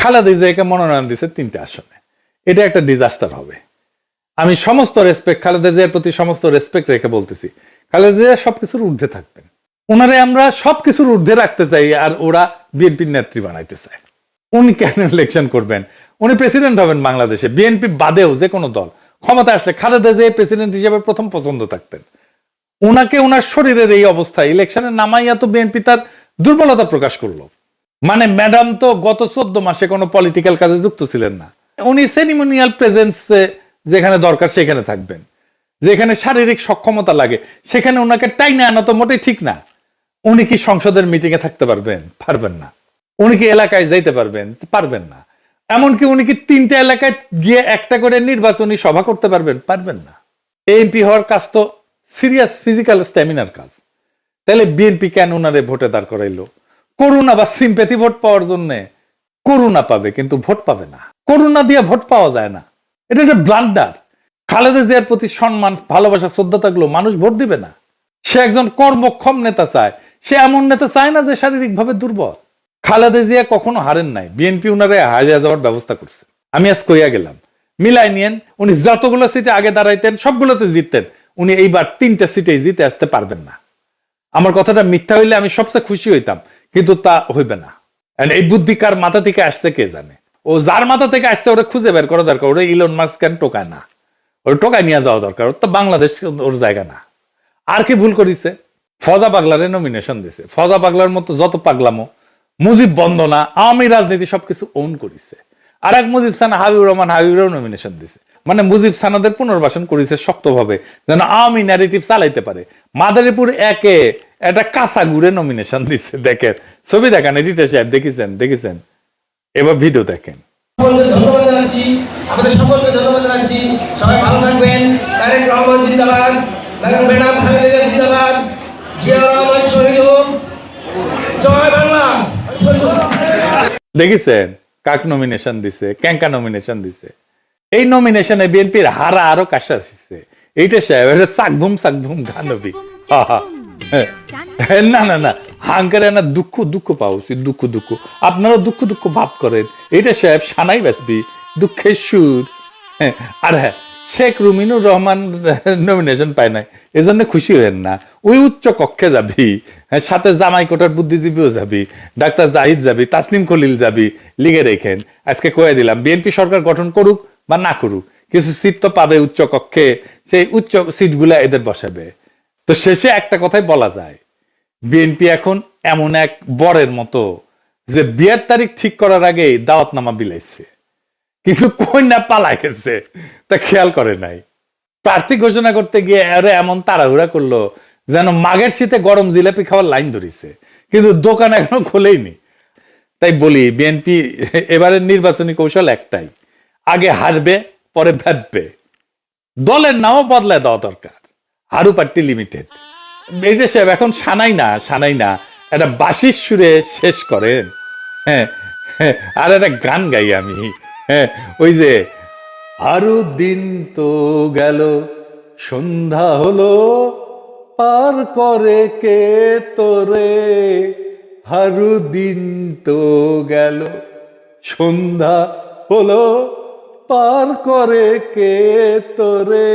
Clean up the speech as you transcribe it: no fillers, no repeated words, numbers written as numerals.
খালেদা জিয়াকে মনোনয়ন দিচ্ছে 3টে আসনে। এটা একটা ডিজাস্টার হবে। আমি সমস্ত রেসপেক্ট, খালেদা জিয়ার প্রতি সমস্ত রেসপেক্ট রেখে বলতেছি, খালেদা জিয়া সবকিছুর ঊর্ধ্বে থাকবেন। ওনারে আমরা সবকিছুর ঊর্ধ্বে রাখতে চাই, আর ওরা বিএনপির নেত্রী বানাইতে চায়। উনি কেন ইলেকশন করবেন? উনি প্রেসিডেন্ট হবেন বাংলাদেশে, বিএনপি বাদেও যে কোনো দল ক্ষমতা আসলে খালেদা জিয়া প্রেসিডেন্ট হিসেবে প্রথম পছন্দ থাকতেন। ওনাকে ওনার শরীরের এই অবস্থায় ইলেকশনে নামাইয়া তো বিএনপি তার দুর্বলতা প্রকাশ করলো। মানে ম্যাডাম তো গত 14 মাসে কোনো পলিটিক্যাল কাজে যুক্ত ছিলেন না। উনি সেরিমোনিয়াল প্রেজেন্সে যেখানে দরকার সেখানে থাকবেন, যেখানে শারীরিক সক্ষমতা লাগে সেখানে ওনাকে টাইনে আনা তো মোটেই ঠিক না। উনি কি সংসদের মিটিং এ থাকতে পারবেন? পারবেন না। উনি কি এলাকায় যাইতে পারবেন? পারবেন না। এমনকি উনি কি 3টে এলাকায় গিয়ে একটা করে নির্বাচনী সভা করতে পারবেন? পারবেন না। এমপি হওয়ার কাজ তো সিরিয়াস ফিজিক্যাল স্ট্যামিনার কাজ। তাহলে বিএনপি কেন ওনারে ভোটে দাঁড় করাইলো? করুণা বা সিম্প্যাথি ভোট পাওয়ার জন্য। করুণা পাবে কিন্তু ভোট পাবে না। করুণা দিয়ে ভোট পাওয়া যায় না, এটা একটা ব্লান্ডার। খালেদা জিয়ার প্রতি সম্মান, ভালোবাসা, শ্রদ্ধা থাকলেও মানুষ ভোট দিবে না। সে একজন কর্মক্ষম নেতা চায়, সে এমন নেতা চায় না যে শারীরিকভাবে দুর্বল। খালেদা জিয়া কখনো হারেন নাই, বিএনপি উনারে হারিয়ে যাওয়ার ব্যবস্থা করছে। আমি আজ কইয়া গেলাম, মিলাই নিয়েন, উনি যতগুলো সিটে আগে দাঁড়াইতেন সবগুলোতে জিততেন, উনি এইবার 3টে সিটেই জিতে আসতে পারবেন না। আমার কথাটা মিথ্যা হইলে আমি সবচেয়ে খুশি হইতাম, কিন্তু তা হইবে না। এই বুদ্ধি কার মাথা থেকে আসছে কে জানে। ও যার মাথা থেকে আসছে ওরা খুঁজে বের করা দরকার। ওরা ইলন মাস্ক কেন টোকায় না? ওর টোকায় নিয়ে যাওয়া দরকার। ওর তো বাংলাদেশ ওর জায়গা না। আর কি ভুল করিছে? ফজা পাগলারে নমিনেশন দিছে। ফজা পাগলার মতো যত পাগলামো, মুজিব বন্দনা, আওয়ামী রাজনীতি সবকিছু ওন করিছে। আর এক মুজিব সানা হাবিবুর রহমান, হাবিবুরও নমিনেশন দিছে। মানে মুজিব সানাদের পুনর্বাসন করেছে শক্তভাবে, যেন আওয়ামী ন্যারেটিভ চালাইতে পারে। মাদারীপুর একে একটা কাঁচা গুড়ে নমিনেশন দিচ্ছে। দেখেন ছবি, দেখান এডিটর সাহেব, দেখেছেন এবার ভিডিও দেখেন। ধন্যবাদ জানাচ্ছি, আমাদের সকলকে ধন্যবাদ জানাচ্ছি। সবাই ভালো থাকবেন। তারেক রহমান জিন্দাবাদ, ম্যাডাম খালেদা জিয়া জিন্দাবাদ, জিয়া রহমান শহীদ হোক, জয় বাংলা। দেখেছেন কাক নমিনেশন দিছে, ক্যাঙ্কা নমিনেশন দিছে। এই নমিনেশনে বিএনপির হারা আরো কাশা আসছে। এইটা সাহেব সাকভুম গানবি। না না না, হাঙ্কারে না দুঃখ পাওয়া উচিত। দুঃখ আপনারা দুঃখ ভাব করেন। এইটা সাহেব সানাই বাসবি, দুঃখের সুর। আর হ্যাঁ, শেখ রুমিনুর রহমান নমিনেশন পায় নাই, এজন্য খুশি হয়েন না। ওই উচ্চ কক্ষে যাবি, সাথে জামাই কোটার বুদ্ধিজীবীও যাবি, ডাক্তার জাহিদ যাবি, তাসনিম খলিল যাবি, লিগে রেখেন। আজকে কয়ে দিলাম, বিএনপি সরকার গঠন করুক বা না করুক, কিছু সিট তো পাবে উচ্চ কক্ষে, সেই উচ্চ সিটগুলা এদের বসাবে। তো শেষে একটা কথাই বলা যায়, বিএনপি এখন এমন এক বরের মতো যে বিয়ের তারিখ ঠিক করার আগেই দাওয়াতনামা বিলাইছে, কিন্তু কন্যা পালাই গেছে, তা খেয়াল করে নাই। প্রার্থী ঘোষণা করতে গিয়ে আরে এমন তাড়াহুড়া করলো যেন মাঘের শীতে গরম জিলাপি খাওয়ার লাইন ধরিছে, কিন্তু দোকান এখনো খোলেইনি। তাই বলি, বিএনপি এবারের নির্বাচনী কৌশল একটাই, আগে হারবে পরে ভাববে। দলের নামও বদলায় দেওয়া দরকার, হারু পার্টি লিমিটেড। এই যে সাহেব এখন সানাই না একটা বাঁশির সুরে শেষ করেন। হ্যাঁ, আর একটা গান গাই আমি। হ্যাঁ, ওই যে আরো দিন তো গেল, সন্ধ্যা হলো, পার করে কে তোরে। হারু দিন তো গেল, সন্ধ্যা হলো, পার করে কে তোরে।